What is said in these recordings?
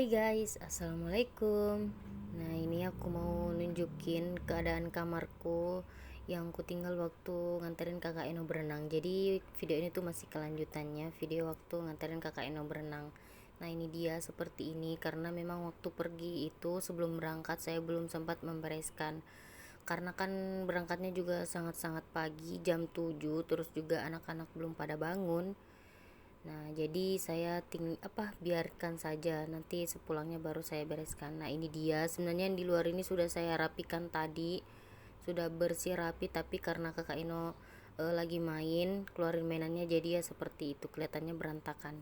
Hai guys, assalamualaikum. Nah ini aku mau nunjukin keadaan kamarku yang ku tinggal waktu nganterin kakak Eno berenang. Jadi video ini tuh masih kelanjutannya video waktu nganterin kakak Eno berenang. Nah ini dia seperti ini karena memang waktu pergi itu sebelum berangkat saya belum sempat membereskan. Karena kan berangkatnya juga sangat-sangat pagi jam 7, terus juga anak-anak belum pada bangun. Nah, jadi saya biarkan saja nanti sepulangnya baru saya bereskan. Nah, ini dia sebenarnya yang di luar ini sudah saya rapikan tadi. Sudah bersih rapi tapi karena Kakak Ino lagi main, keluarin mainannya jadi ya seperti itu kelihatannya berantakan.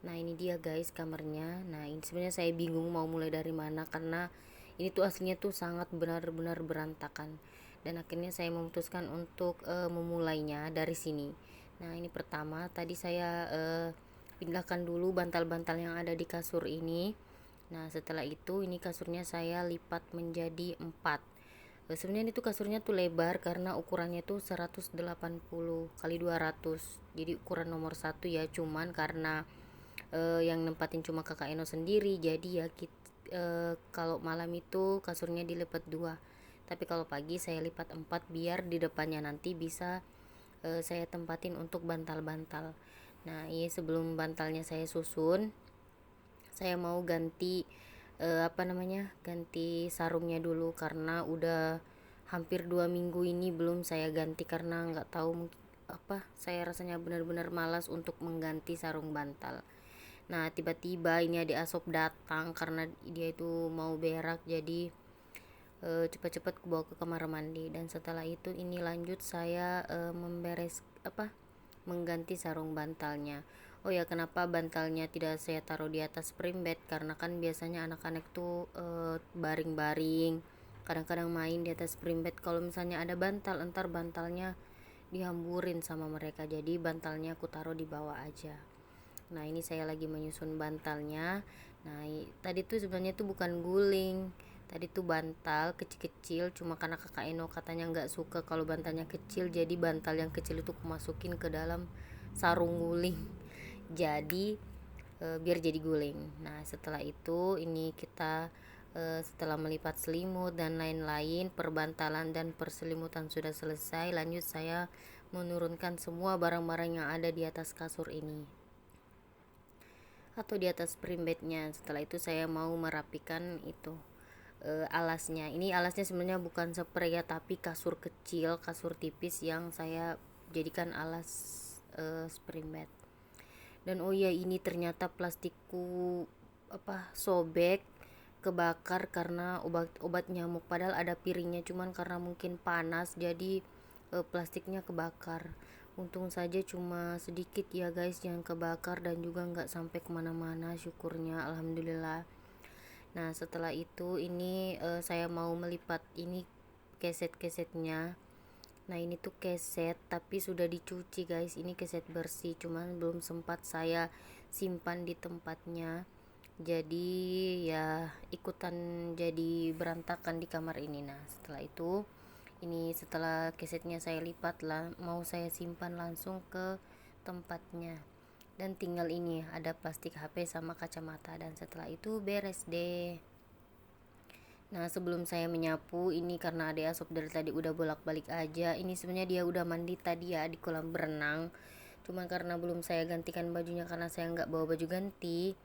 Nah, ini dia guys kamarnya. Nah, ini sebenarnya saya bingung mau mulai dari mana karena ini tuh aslinya tuh sangat benar-benar berantakan. Dan akhirnya saya memutuskan untuk memulainya dari sini. Nah, ini pertama tadi saya pindahkan dulu bantal-bantal yang ada di kasur ini. Nah, setelah itu ini kasurnya saya lipat menjadi 4. Sebenarnya itu kasurnya tuh lebar karena ukurannya tuh 180 kali 200. Jadi ukuran nomor 1 ya, cuman karena yang nempatin cuma kakak Eno sendiri, jadi ya kalau malam itu kasurnya dilipat 2. Tapi kalau pagi saya lipat 4 biar di depannya nanti bisa saya tempatin untuk bantal-bantal. Nah, ini sebelum bantalnya saya susun, saya mau ganti ganti sarungnya dulu karena udah hampir 2 minggu ini belum saya ganti karena nggak tahu saya rasanya benar-benar malas untuk mengganti sarung bantal. Nah, tiba-tiba ini adik Asop datang karena dia itu mau berak, jadi cepat-cepat ku bawa ke kamar mandi. Dan setelah itu ini lanjut saya mengganti sarung bantalnya. Oh ya, kenapa bantalnya tidak saya taruh di atas spring bed? Karena kan biasanya anak-anak tuh baring-baring, kadang-kadang main di atas spring bed. Kalau misalnya ada bantal, entar bantalnya dihamburin sama mereka, jadi bantalnya aku taruh di bawah aja. Nah, ini saya lagi menyusun bantalnya. Nah, tadi tuh sebenarnya tuh bukan guling, tadi tuh bantal kecil-kecil, cuma karena kakak Eno katanya nggak suka kalau bantalnya kecil, jadi bantal yang kecil itu aku masukin ke dalam sarung guling. Jadi biar jadi guling. Nah, setelah itu ini kita setelah melipat selimut dan lain-lain, perbantalan dan perselimutan sudah selesai, lanjut saya menurunkan semua barang-barang yang ada di atas kasur ini atau di atas spring bednya. Setelah itu saya mau merapikan itu alasnya. Ini alasnya sebenarnya bukan spray ya, tapi kasur kecil, kasur tipis yang saya jadikan alas spring bed. Dan oh ya, ini ternyata plastikku sobek, kebakar karena obat nyamuk, padahal ada piringnya, cuman karena mungkin panas jadi plastiknya kebakar. Untung saja cuma sedikit ya guys yang kebakar dan juga nggak sampai kemana-mana, syukurnya, alhamdulillah. Nah, setelah itu ini saya mau melipat ini keset-kesetnya. Nah, ini tuh keset tapi sudah dicuci guys, ini keset bersih, cuman belum sempat saya simpan di tempatnya, jadi ya ikutan jadi berantakan di kamar ini. Nah, setelah itu ini setelah kesetnya saya lipat lah, mau saya simpan langsung ke tempatnya. Dan tinggal ini ada plastik HP sama kacamata, dan setelah itu beres deh. Nah, sebelum saya menyapu ini karena adek Asop dari tadi udah bolak-balik aja. Ini sebenarnya dia udah mandi tadi ya di kolam berenang. Cuman karena belum saya gantikan bajunya karena saya nggak bawa baju ganti.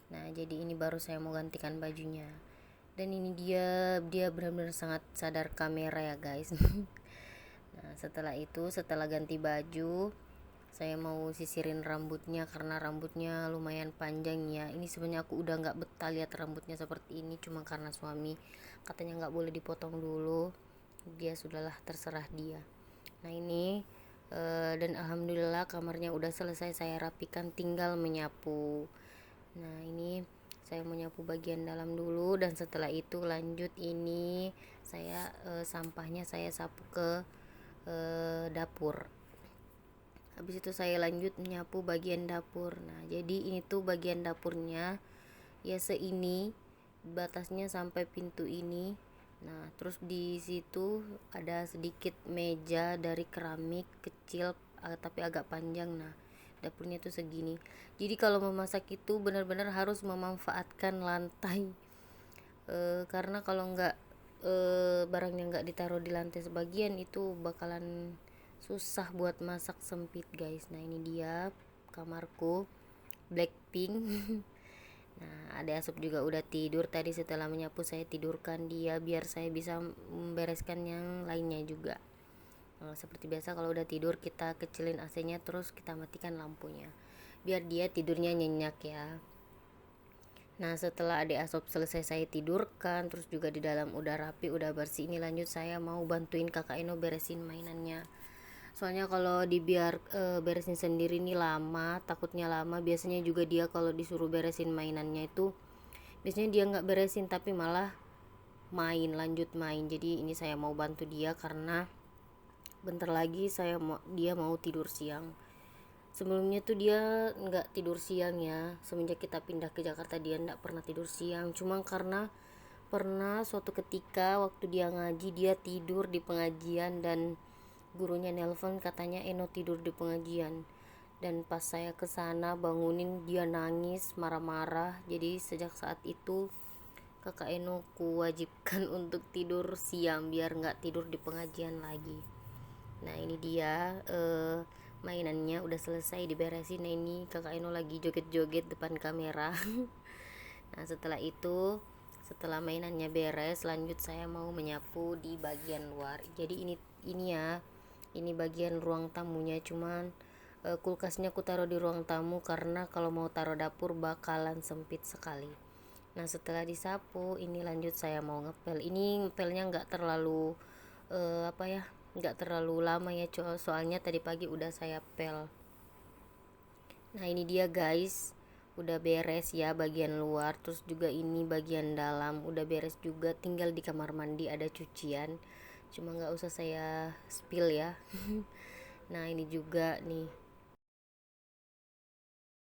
Nah, jadi ini baru saya mau gantikan bajunya. Dan ini dia benar-benar sangat sadar kamera ya guys. Nah, setelah itu setelah ganti baju, saya mau sisirin rambutnya karena rambutnya lumayan panjang ya. Ini sebenarnya aku udah nggak betah lihat rambutnya seperti ini, cuma karena suami katanya nggak boleh dipotong dulu, dia sudahlah, terserah dia. Nah, ini dan alhamdulillah kamarnya udah selesai saya rapikan, tinggal menyapu. Nah, ini saya menyapu bagian dalam dulu, dan setelah itu lanjut ini saya sampahnya saya sapu ke dapur. Habis itu saya lanjut menyapu bagian dapur. Nah, jadi ini tuh bagian dapurnya ya seini, batasnya sampai pintu ini. Nah, terus di situ ada sedikit meja dari keramik kecil tapi agak panjang. Nah, dapurnya tuh segini. Jadi kalau memasak itu benar-benar harus memanfaatkan lantai, karena kalau nggak barangnya nggak ditaruh di lantai sebagian itu bakalan susah buat masak, sempit guys. Nah ini dia kamarku Blackpink. Nah ada Asup juga udah tidur tadi, setelah menyapu saya tidurkan dia biar saya bisa membereskan yang lainnya juga. Seperti biasa kalau udah tidur kita kecilin AC-nya, terus kita matikan lampunya biar dia tidurnya nyenyak ya. Nah setelah adik Asop selesai saya tidurkan, terus juga di dalam udah rapi udah bersih, ini lanjut saya mau bantuin kakak Eno beresin mainannya. Soalnya kalau dibiar beresin sendiri ini lama, takutnya lama. Biasanya juga dia kalau disuruh beresin mainannya itu biasanya dia nggak beresin tapi malah lanjut main. Jadi ini saya mau bantu dia karena bentar lagi dia mau tidur siang. Sebelumnya tuh dia nggak tidur siang ya, semenjak kita pindah ke Jakarta dia nggak pernah tidur siang. Cuma karena pernah suatu ketika waktu dia ngaji, dia tidur di pengajian dan gurunya nelpon katanya Eno tidur di pengajian. Dan pas saya kesana bangunin, dia nangis marah-marah. Jadi sejak saat itu kakak Eno kuwajibkan untuk tidur siang biar nggak tidur di pengajian lagi. Nah ini dia mainannya udah selesai diberesin. Nah ini kakak Eno lagi joget-joget depan kamera. Nah setelah mainannya beres, lanjut saya mau menyapu di bagian luar. Jadi ini ya, ini bagian ruang tamunya. Cuman kulkasnya aku taruh di ruang tamu karena kalau mau taruh dapur bakalan sempit sekali. Nah setelah disapu ini lanjut saya mau ngepel. Ini ngepelnya nggak terlalu nggak terlalu lama ya, soalnya tadi pagi udah saya pel. Nah ini dia guys, udah beres ya bagian luar, terus juga ini bagian dalam udah beres juga, tinggal di kamar mandi ada cucian, cuma nggak usah saya spill ya. Nah ini juga nih